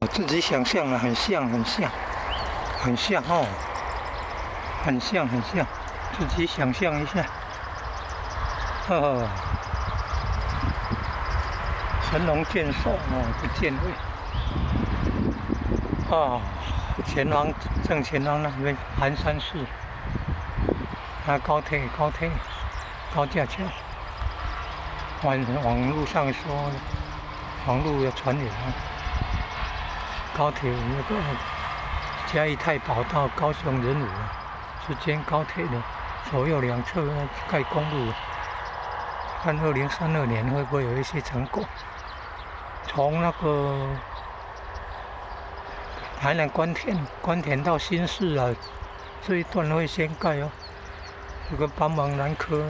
我自己想象的很像，很像哦，很像，自己想象一下，哦，神龙见首哦，不见位，哦，正前方那边寒山寺，高铁，高架桥，网络上说，网络有传言啊，高铁那个嘉义太保到高雄仁武之间高铁的左右两侧盖公路，看2032年会不会有一些成果？从那个台南关田到新市啊，这一段会先盖哦，这个帮助南科。